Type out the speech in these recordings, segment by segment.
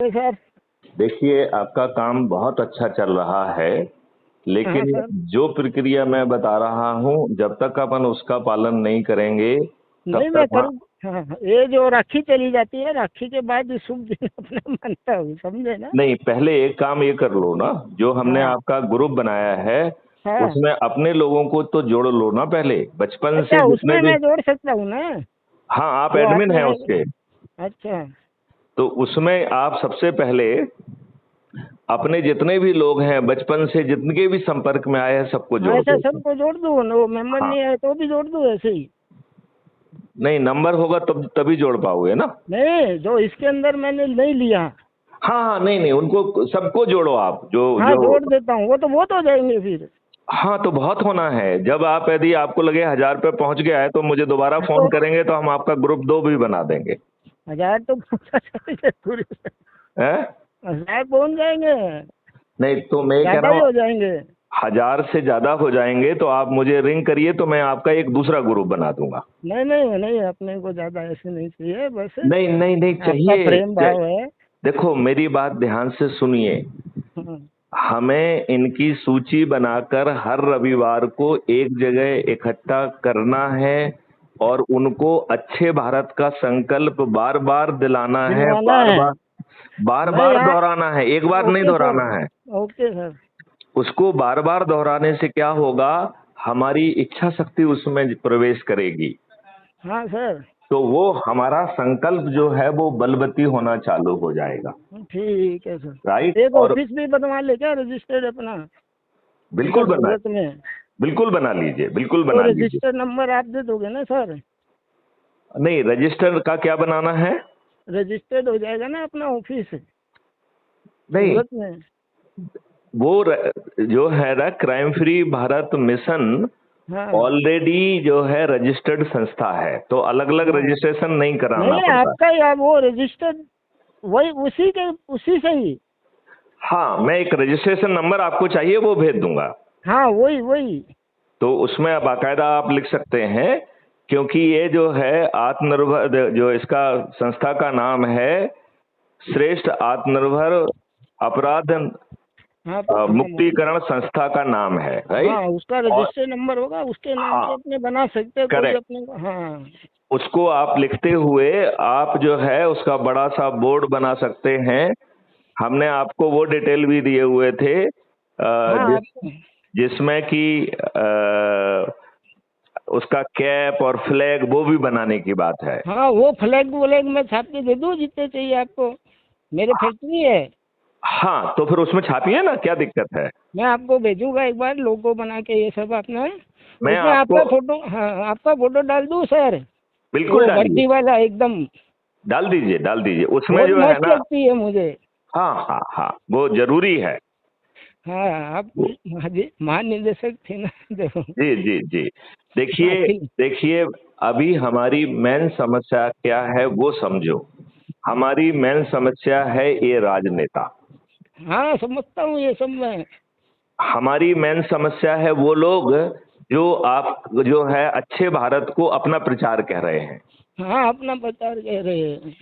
Sir. देखिए, आपका काम बहुत अच्छा चल रहा है, हाँ लेकिन सर। जो प्रक्रिया मैं बता रहा हूँ, जब तक अपन उसका पालन नहीं करेंगे, तब नहीं मैं तक वहाँ। करूँ। हाँ हाँ, ये जो राखी चली जाती है, राखी के बाद शुभ दिन अपना मानता हूँ, समझे ना। नहीं, पहले एक काम ये कर लो ना, जो हमने हाँ आपका ग्रुप बनाया है, हाँ। उसमें अपने लोगों को तो जोड़ लो ना पहले, बचपन से अच्छा, जितने उसमें भी। मैं जोड़ सकता हूँ ना, हाँ, आप जो एडमिन आपने। हैं उसके। अच्छा। तो उसमें आप सबसे पहले अपने जितने भी लोग हैं, बचपन से जितने भी संपर्क में आए हैं, सबको हाँ, जोड़ ऐसा दो। सबको जोड़ दूँ, वो मेंबर हाँ। नहीं आए तो भी जोड़ दूँ ऐसे ही। नहीं, नंबर होगा तब तभी जोड़ पाओगे ना। नहीं, जो इसके अंदर मैंने नहीं लिया। हाँ हाँ, नहीं नहीं, उनको सबको जोड़ो आप, जो हाँ, जो। जोड़ देता हूँ, वो तो बहुत हो जाएंगे फिर। हाँ, तो बहुत होना है। जब आप, यदि आपको लगे 1000 पे पहुंच गया है, तो मुझे दोबारा हाँ, फोन तो करेंगे, तो हम आपका ग्रुप 2 भी बना देंगे। 1000 तो पहुँचा जाएंगे पूरे। हैं? 1000 पहुँच जाएंगे, नहीं, तो मैं कह ज्यादा रहा ही हूँ, हो जाएंगे। 1000 से ज्यादा हो जाएंगे तो आप मुझे रिंग करिए, तो मैं आपका एक दूसरा ग्रुप बना दूंगा। नहीं नहीं नहीं, अपने को ज्यादा ऐसे नहीं चाहिए, बस नहीं नहीं नहीं, आपका चाहिए प्रेम भाव है। देखो, मेरी बात ध्यान से सुनिए। हाँ हमें इनकी सूची बनाकर हर रविवार को एक जगह इकट्ठा करना है, और उनको अच्छे भारत का संकल्प बार बार दिलाना है, दिलवाना बार है। बार बार मैं बार यहाँ। दोहराना है, एक बार नहीं ओके सर। दोहराना है। Okay sir. उसको बार बार दोहराने से क्या होगा, हमारी इच्छा शक्ति उसमें प्रवेश करेगी। हाँ सर। तो वो हमारा संकल्प जो है वो बलवती होना चालू हो जाएगा। ठीक है सर, राइट। एक और ऑफिस भी बनवा ले क्या, रजिस्टर्ड अपना, बिल्कुल अगर बना, जरूरत में। बिल्कुल बना लीजिए, बिल्कुल तो बना लीजिए। रजिस्टर नंबर आप दे दोगे ना सर। नहीं, रजिस्टर का क्या बनाना है? रजिस्टर्ड हो जाएगा ना अपना ऑफिस, नहीं, सूरत में। जो है ना, क्राइम फ्री भारत मिशन हाँ ऑलरेडी जो है रजिस्टर्ड संस्था है, तो अलग अलग हाँ। रजिस्ट्रेशन नहीं कराना नहीं, पड़ता। आपका या वो रजिस्टर्ड, वही उसी के, उसी से ही। हाँ, मैं एक रजिस्ट्रेशन नंबर आपको चाहिए, वो भेज दूंगा। हाँ, वही वही। तो उसमें बाकायदा आप लिख सकते हैं, क्योंकि ये जो है आत्मनिर्भर, जो इसका संस्था का नाम है, श्रेष्ठ आत्मनिर्भर अपराध हाँ तो हाँ मुक्तिकरण संस्था का नाम है, हाँ, राइट। उसका और रजिस्टर नंबर होगा, उसके नाम से हाँ, अपने बना सकते हैं कोई करेक्ट। अपने को। हाँ उसको आप लिखते हुए, आप जो है उसका बड़ा सा बोर्ड बना सकते हैं। हमने आपको वो डिटेल भी दिए हुए थे, हाँ। जिसमें कि उसका कैप और फ्लैग वो भी बनाने की बात है। हाँ, वो फ्लैग व्लैग मैं छाप के दे दूँ जितने चाहिए आपको, मेरे फैक्ट्री है। हाँ, तो फिर उसमें छापिए ना, क्या दिक्कत है। मैं आपको भेजूंगा एक बार लोगो बना के, ये सब अपना। मैं उसमें आपको, आपका फोटो, हाँ आपका फोटो डाल दूँ सर, बिल्कुल वो डालिए, वर्दी वाला एकदम। डाल दीजिए, डाल दीजिए उसमें बहुत जो है मस्त ना। लगती है मुझे। हाँ हाँ हाँ, वो जरूरी है। हाँ, आप वो, महानिदेशक थे ना देखो। जी जी जी। देखिए, अखिल। देखिए, अभी हमारी मेन समस्या क्या है वो समझो। हमारी मेन समस्या है ये राजनेता। हाँ, समझता हूँ ये सब मैं। हमारी मेन समस्या है वो लोग जो आप जो है अच्छे भारत को अपना प्रचार कह रहे हैं। हाँ, अपना प्रचार कह रहे हैं।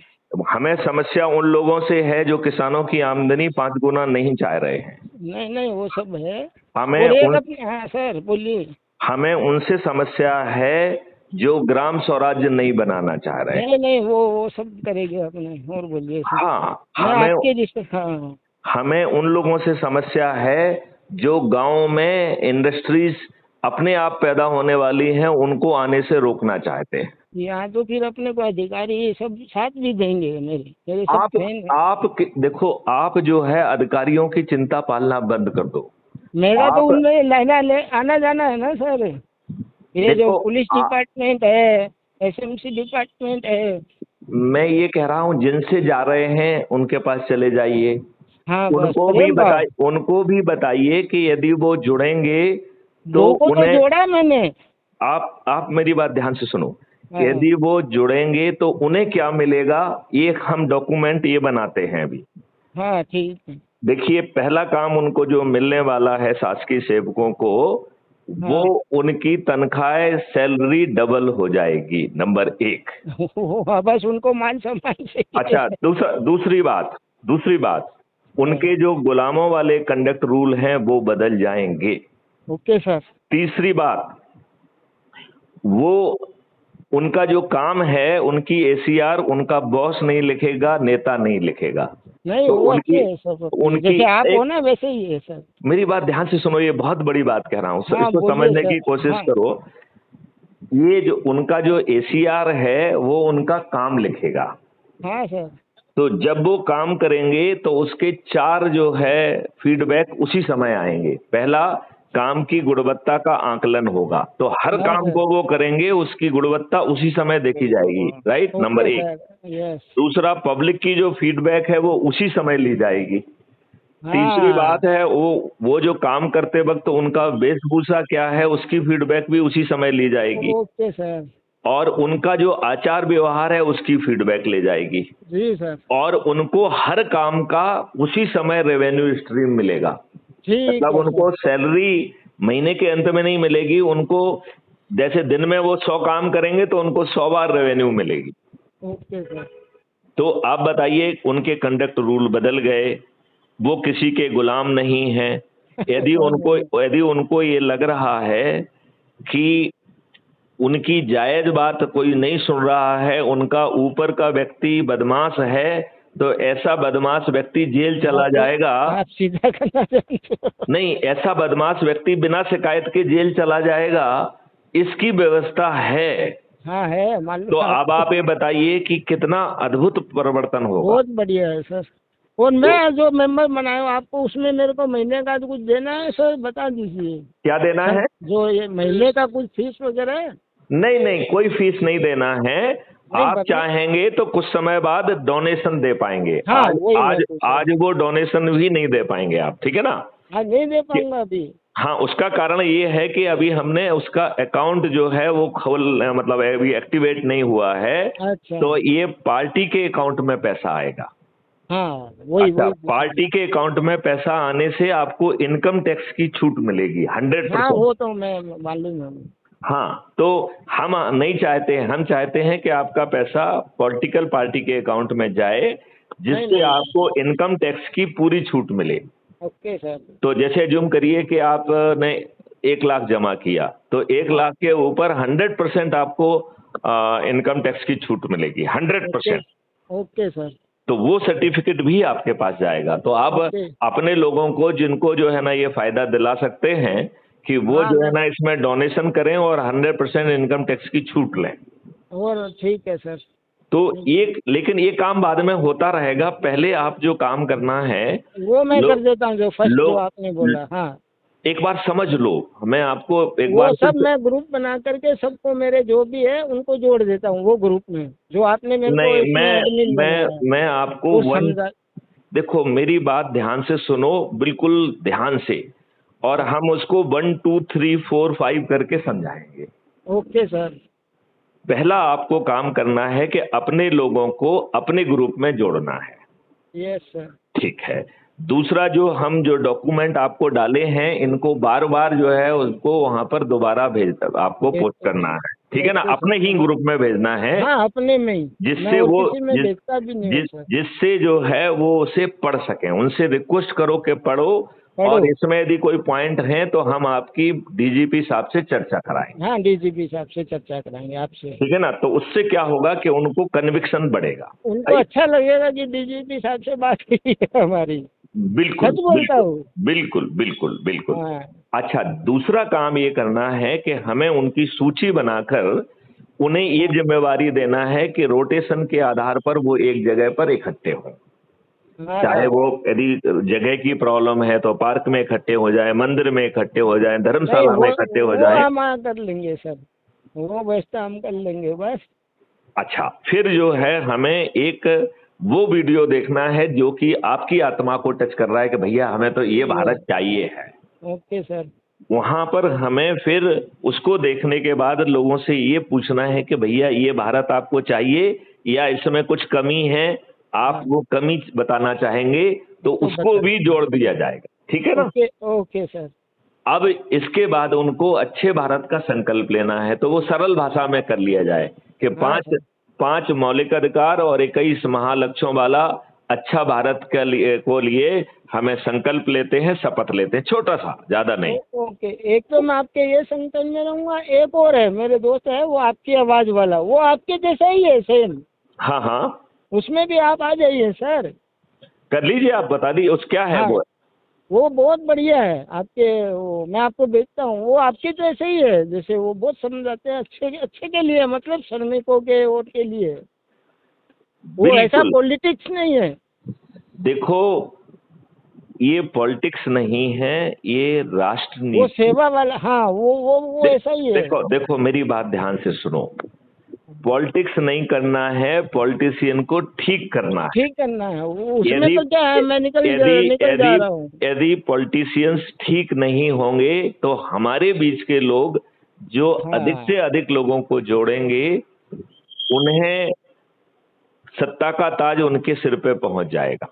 हमें समस्या उन लोगों से है जो किसानों की आमदनी 5 गुना नहीं चाह रहे हैं। नहीं नहीं, वो सब है। हमें और एक उन अपने, हाँ सर बोलिए। हमें उनसे समस्या है जो ग्राम स्वराज्य नहीं बनाना चाह रहे हैं। नहीं नहीं, वो सब करेंगे अपने, और बोलिए सर। हाँ, मैं हमें आपके जिस, हाँ। हमें उन लोगों से समस्या है जो गांव में इंडस्ट्रीज अपने आप पैदा होने वाली हैं, उनको आने से रोकना चाहते हैं। यहाँ तो फिर अपने को अधिकारी ये सब साथ भी देंगे, मेरे मेरे सब आप फैन है। देखो, आप जो है अधिकारियों की चिंता पालना बंद कर दो। मेरा तो आप उनमें लेना ले आना जाना है ना सर। ये जो देखो, पुलिस डिपार्टमेंट है, एसएमसी डिपार्टमेंट है। मैं ये कह रहा हूँ, जिनसे जा रहे हैं उनके पास चले जाइए। हाँ बस, प्रेम भाव। उनको भी बताइए कि यदि वो जुड़ेंगे तो 2 को तो उन्हें, जोड़ा मैंने। आप मेरी बात ध्यान से सुनो। हाँ यदि वो जुड़ेंगे तो उन्हें क्या मिलेगा, ये हम डॉक्यूमेंट ये बनाते हैं अभी। हाँ, ठीक है। देखिए, पहला काम उनको जो मिलने वाला है शासकीय सेवकों को, वो हाँ। उनकी तनख्वाह सैलरी डबल हो जाएगी, नंबर 1। हाँ, बस उनको मान सम्मान चाहिए। अच्छा, दूसरी बात, दूसरी बात, उनके जो गुलामों वाले कंडक्ट रूल हैं वो बदल जाएंगे। Okay sir. तीसरी बात, वो उनका जो काम है, उनकी एसीआर उनका बॉस नहीं लिखेगा, नेता नहीं लिखेगा। नहीं तो वो अच्छे उनकी है सर, उनकी जैसे आप हो एक, ना वैसे ही है सर। मेरी बात ध्यान से सुनो, ये बहुत बड़ी बात कह रहा हूँ, हाँ इसको बोलिए समझने सर। की कोशिश हाँ करो। ये जो उनका जो एसीआर है वो उनका काम लिखेगा। हाँ सर। तो जब वो काम करेंगे तो उसके 4 जो है फीडबैक उसी समय आएंगे। पहला, काम की गुणवत्ता का आकलन होगा, तो हर हाँ काम सर। को वो करेंगे, उसकी गुणवत्ता उसी समय देखी जाएगी, right, number okay 1। Sir. Yes. दूसरा, पब्लिक की जो फीडबैक है वो उसी समय ली जाएगी। तीसरी हाँ। बात है, वो जो काम करते वक्त उनका वेशभूषा क्या है उसकी फीडबैक भी उसी समय ली जाएगी। Okay sir. और उनका जो आचार व्यवहार है उसकी फीडबैक ले जाएगी। जी सर। और उनको हर काम का उसी समय रेवेन्यू स्ट्रीम मिलेगा। ठीक मतलब है सर। उनको सैलरी महीने के अंत में नहीं मिलेगी, उनको जैसे दिन में वो 100 काम करेंगे तो उनको 100 बार रेवेन्यू मिलेगी। Okay sir. तो आप बताइए, उनके कंडक्ट रूल बदल गए, वो किसी के गुलाम नहीं हैं। यदि उनको ये लग रहा है कि उनकी जायज बात कोई नहीं सुन रहा है, उनका ऊपर का व्यक्ति बदमाश है, तो ऐसा बदमाश व्यक्ति जेल चला जाएगा। आप सीधा करना चाहते हो? नहीं, ऐसा बदमाश व्यक्ति बिना शिकायत के जेल चला जाएगा, इसकी व्यवस्था है। हाँ है मालूम। तो अब आप ये बताइए कि कितना अद्भुत परिवर्तन होगा। बहुत बढ़िया है सर। और मैं जो मेंबर बनाया हूँ आपको, उसमें मेरे को महीने का तो कुछ देना है सर, बता दीजिए। क्या देना है? जो ये महीने का कुछ फीस वगैरह है? नहीं नहीं, कोई फीस नहीं देना है। नहीं आप चाहेंगे तो कुछ समय बाद डोनेशन दे पाएंगे। हाँ आज वही मैं आज पूछ रहा हूँ। आज वो डोनेशन भी नहीं दे पाएंगे आप, ठीक है ना? हाँ नहीं दे पाऊंगा अभी। हाँ, उसका कारण ये है कि अभी हमने उसका अकाउंट जो है वो मतलब अभी एक्टिवेट नहीं हुआ है। अच्छा। तो ये पार्टी के अकाउंट में पैसा आएगा। हाँ वही अच्छा, वही। पार्टी के अकाउंट में पैसा आने से आपको इनकम टैक्स की छूट मिलेगी हाँ 100%। वो तो मैं मालूम है। हाँ, तो हम नहीं चाहते हैं, हम चाहते हैं कि आपका पैसा पॉलिटिकल पार्टी के अकाउंट में जाए, जिससे नहीं। आपको इनकम टैक्स की पूरी छूट मिले। Okay sir. तो जैसे जुम करिए कि आपने 1 लाख जमा किया, तो 1 लाख के ऊपर 100% आपको इनकम टैक्स की छूट मिलेगी, 100%। Okay sir. तो वो सर्टिफिकेट भी आपके पास जाएगा। तो आप ओके। अपने लोगों को, जिनको जो है ना ये फायदा दिला सकते हैं कि वो हाँ जो है ना इसमें डोनेशन करें और 100% इनकम टैक्स की छूट लें। और ठीक है सर। तो लेकिन ये काम बाद में होता रहेगा, पहले आप जो काम करना है वो मैं कर देता हूँ, जो फर्स्ट जो लोग आपने बोला। हाँ एक बार समझ लो, मैं आपको एक वो बार सब मैं ग्रुप बना करके सबको, मेरे जो भी है उनको जोड़ देता हूँ वो ग्रुप में, जो आपने मेरे को नहीं, इसमें एडमिन बनाया है। मैं आपको वो वन समझा। देखो, मेरी बात ध्यान से सुनो, बिल्कुल ध्यान से, और हम उसको 1 2 3 4 5 करके समझाएंगे। Okay sir. पहला आपको काम करना है कि अपने लोगों को अपने ग्रुप में जोड़ना है। Yes sir. ठीक है। दूसरा, जो डॉक्यूमेंट आपको डाले हैं, इनको बार बार जो है उसको वहां पर दोबारा आपको पोस्ट करना है, ठीक है ना? अपने ही ग्रुप में भेजना है। हाँ अपने में ही। जिससे मैं और वो किसी में भेजता भी नहीं हूँ सर। जिससे जो है वो उसे पढ़ सकें। उनसे रिक्वेस्ट करो कि पढ़ो, पढ़ो। और इसमें यदि कोई पॉइंट है तो हम आपकी डीजीपी साहब से चर्चा कराएंगे। हाँ डीजीपी साहब से चर्चा कराएंगे आपसे। ठीक है ना? तो उससे क्या होगा कि उनको कन्विक्शन बढ़ेगा। उनको अच्छा लगेगा कि डीजीपी साहब से बात की है हमारी। बिल्कुल सच बोलता हूँ। बिल्कुल बिल्कुल बिल्कुल। हाँ। अच्छा, दूसरा काम ये करना है कि हमें उनकी सूची बनाकर उन्हें ये जिम्मेवारी देना है कि रोटेशन के आधार पर वो एक जगह पर इकट्ठे हों। हाँ चाहे सर। वो यदि जगह की प्रॉब्लम है तो पार्क में इकट्ठे हो जाए, मंदिर में इकट्ठे हो जाए, नहीं धर्मशाला में इकट्ठे हो वो जाए। हम कर लेंगे सर, वो व्यवस्था हम कर लेंगे बस। अच्छा, फिर जो है हमें एक वो वीडियो देखना है जो कि आपकी आत्मा को टच कर रहा है कि भैया हमें तो ये भारत चाहिए है। Okay sir. वहां पर हमें फिर उसको देखने के बाद लोगों से ये पूछना है कि भैया ये भारत आपको चाहिए या इसमें कुछ कमी है, आप वो कमी बताना चाहेंगे तो उसको भी जोड़ दिया जाएगा। ठीक है ना? Okay okay sir. अब इसके बाद उनको अच्छे भारत का संकल्प लेना है, तो वो सरल भाषा में कर लिया जाए कि 5 मौलिक अधिकार और 21 महालक्ष्यों वाला अच्छा भारत को लिए हमें संकल्प लेते हैं, शपथ लेते हैं, छोटा सा, ज्यादा नहीं। ओके, एक तो मैं आपके ये संगठन में रहूंगा, एक और है मेरे दोस्त है वो आपकी आवाज वाला, वो आपके जैसा ही है सेम, हाँ हाँ, उसमें भी आप आ जाइए सर। कर लीजिए, आप बता दीजिए उस क्या है हाँ, वो बहुत बढ़िया है आपके, वो मैं आपको भेजता हूँ, वो आपके जैसे ही है, जैसे वो बहुत समझाते हैं अच्छे अच्छे के लिए, मतलब श्रमिकों के वोट के लिए, वो ऐसा बिल्कुल। पॉलिटिक्स नहीं है। देखो, ये पॉलिटिक्स नहीं है, ये राष्ट्र वो नीति। सेवा वाला, हाँ, वो ऐसा ही है। देखो देखो, मेरी बात ध्यान से सुनो। पॉलिटिक्स नहीं करना है, पॉलिटिशियन को ठीक करना है। ठीक करना है, वो उसमें यदि तो क्या है, मैं यदि निकल जा यदि रहा हूँ। यदि पॉलिटिशियंस ठीक नहीं होंगे तो हमारे बीच के लोग जो अधिक हाँ, से अधिक लोगों को जोड़ेंगे, उन्हें सत्ता का ताज उनके सिर पे पहुंच जाएगा।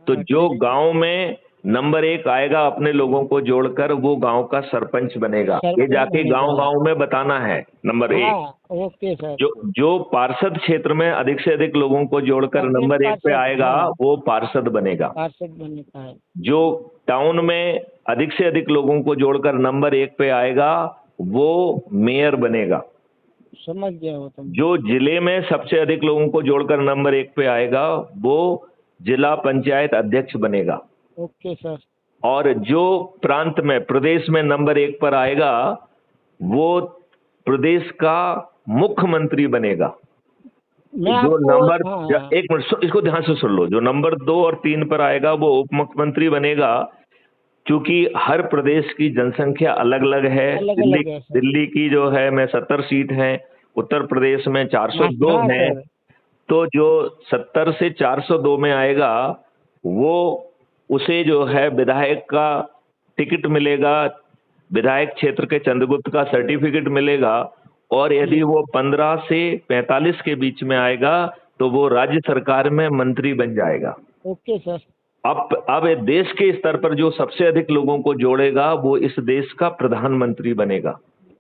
तो हाँ, जो ठीक। गांव में नंबर 1 आएगा अपने लोगों को जोड़कर, वो गांव का सरपंच बनेगा। ये सरपंच जाके गांव बनेगा। गांव में बताना है, नंबर 1। हाँ, ओके सर। जो पार्षद क्षेत्र में अधिक से अधिक लोगों को जोड़कर अपने नंबर 1 पे पार्षद, आएगा, हाँ, वो पार्षद बनेगा। पार्षद बनेगा है। जो टाउन में अधिक से अधिक लोगों को जोड़कर नंबर 1 पे आएगा, वो मेयर बनेगा। समझ गया वो तुम। जो जिले में सबसे अधिक लोगों को जोड़कर नंबर 1 पे आएगा, वो जिला पंचायत अध्यक्ष बनेगा। Okay sir. और जो प्रांत में, प्रदेश में नंबर 1 पर आएगा, वो प्रदेश का मुख्यमंत्री बनेगा। मैं जो आपको, नंबर, हाँ, एक मिनट, इसको ध्यान से सुन लो। जो नंबर 2 और 3 पर आएगा, वो उप मुख्यमंत्री बनेगा। क्योंकि हर प्रदेश की जनसंख्या अलग अलग है। अलग दिल्ली अलग है सर। दिल्ली की जो है में 70 सीट है, उत्तर प्रदेश में 402 हाँ है। सर। तो जो 70 से 402 में आएगा, वो उसे जो है विधायक का टिकट मिलेगा, विधायक क्षेत्र के चंद्रगुप्त का सर्टिफिकेट मिलेगा। और यदि वो 15 से 45 के बीच में आएगा, तो वो राज्य सरकार में मंत्री बन जाएगा। Okay sir. अब ये देश के स्तर पर जो सबसे अधिक लोगों को जोड़ेगा, वो इस देश का प्रधानमंत्री बनेगा।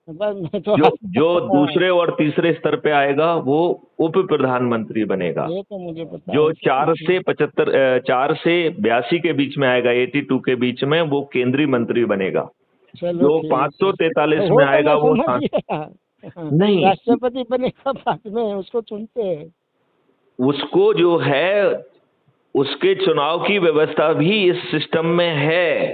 बस मैं तो जो दूसरे और तीसरे स्तर पे आएगा, वो उप प्रधानमंत्री बनेगा। ये तो मुझे पता जो है सर। 4 से 82 के बीच में आएगा, 82 के बीच में, वो केंद्रीय मंत्री बनेगा। चलो जो ठीक है। 543 वो में तो आएगा, मैं वो समझ गया। हाँ, नहीं, राष्ट्रपति बनेगा बाद में, उसको चुनते हैं। उसको जो है, उसके चुनाव की व्यवस्था भी इस सिस्टम में है।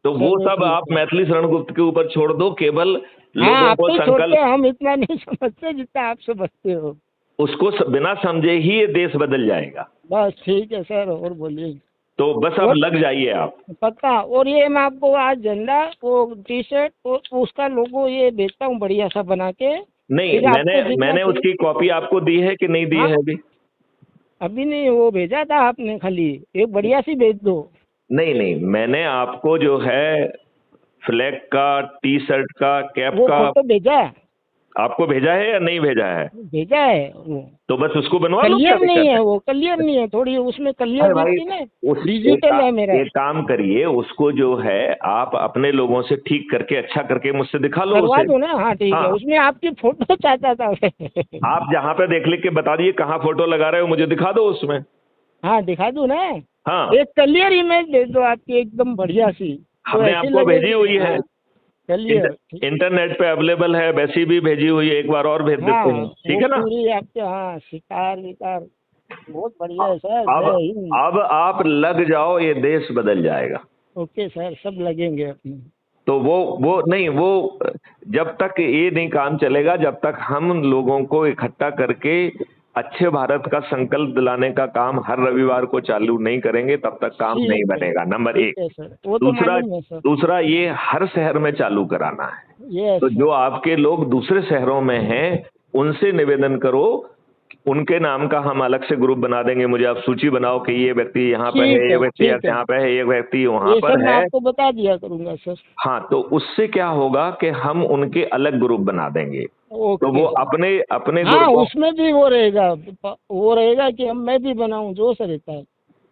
तो वो चलो सब ठीक आप है। मैथिली शरण गुप्त के ऊपर छोड़ दो। केवल हाँ, लोगों आप को ही छोड़ते संकल्प, हैं, हम इतना नहीं समझते जितना आप समझते हो। उसको बिना समझे ही ये देश बदल जाएगा। बस ठीक है सर, और बोलिए। तो बस अब और लग जाइए आप। पक्का, और ये मैं आपको आज झंडा, वो टी शर्ट और उसका लोगो ये भेजता हूँ बढ़िया सा बना के। नहीं, फिर आपको जितना मैंने चाहिए। उसकी कॉपी आपको दी है कि नहीं दी हाँ, है अभी? अभी नहीं, वो भेजा था आपने, खाली एक बढ़िया सी भेज दो। नहीं नहीं, मैंने आपको जो है फ्लैग का, टी शर्ट का, कैप वो का फोटो भेजा है? आपको भेजा है या नहीं भेजा है? भेजा है वो। तो बस उसको बनवा लो, क्या क्लियर नहीं दिक्कत है, है? वो क्लियर नहीं है, थोड़ी उसमें क्लियर अरे भाई, दिखती ना। उस डिजिटल है मेरा। एक काम करिए, उसको जो है आप अपने लोगों से ठीक करके, अच्छा करके मुझसे दिखा लो करवा उसे। दो ना, हाँ ठीक है, हाँ, उसमें आपकी फोटो चाहता था मैं। आप जहाँ पे देख लिख के बता दिए कहाँ फोटो लगा रहे हो, मुझे दिखा दो उसमें। हाँ, दिखा दूँ ना। हाँ, एक क्लियर इमेज भेज दो आपकी, एकदम बढ़िया सी, तो हमने ऐसी आपको भेजी लगेगी। हुई है। हाँ, क्लियर। इंटरनेट पे अवेलेबल है, वैसी भी भेजी हुई है, एक बार और भेज हाँ, देते हैं, वो ठीक है ना? पूरी आपके, हाँ, शिकार विकार, बहुत बढ़िया है सर, अब जय हिंद। अब आप लग जाओ, ये देश बदल जाएगा। ओके सर, सब लगेंगे अपने। तो वो नहीं, वो जब तक ये नहीं काम चलेगा, जब तक हम लोगों को इकट्ठा करके अच्छे भारत का संकल्प दिलाने का काम हर रविवार को चालू नहीं करेंगे, तब तक काम नहीं ठीक है, बनेगा, नंबर ठीक 1। है सर, वो तो दूसरा मालूम है सर। दूसरा ये हर शहर में चालू कराना है। ये तो सर। जो आपके लोग दूसरे शहरों में हैं, उनसे निवेदन करो, उनके नाम का हम अलग से ग्रुप बना देंगे। मुझे आप सूची बनाओ कि ये व्यक्ति यहाँ पे है, ठीक ये है, व्यक्ति ठीक है, यहाँ पे है, ये व्यक्ति वहां ये पर सब मैं है। आपको बता दिया करूंगा सर। हाँ, तो उससे क्या होगा कि हम उनके अलग ग्रुप बना देंगे। तो ओके वो सर। अपने अपने हाँ, ग्रुपों, उसमें भी वो रहेगा, वो रहेगा कि हम, मैं भी बनाऊं, जो सर रहता है।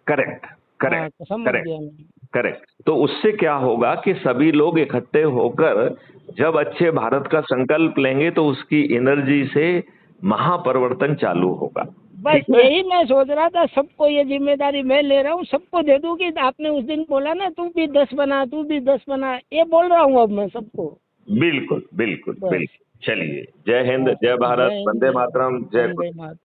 करेक्ट हाँ, करेक्ट तो समझ करेक्ट गया मैं। करेक्ट। तो उससे क्या होगा कि सभी लोग इकट्ठे होकर जब अच्छे भारत का संकल्प लेंगे, तो उसकी एनर्जी से महापरिवर्तन चालू होगा। बस ठीक है? यही मैं सोच रहा था, सबको ये जिम्मेदारी मैं ले रहा हूँ, सबको दे दूँ कि आपने उस दिन बोला ना तू भी 10 बना, तू भी 10 बना, ये बोल रहा हूँ अब मैं सबको। बिल्कुल बिल्कुल बस। बिल्कुल। चलिए, जय हिंद, हाँ, जय भारत, जय हिंद, वंदे जय भारत, मातरम, जय वंदे मातरम।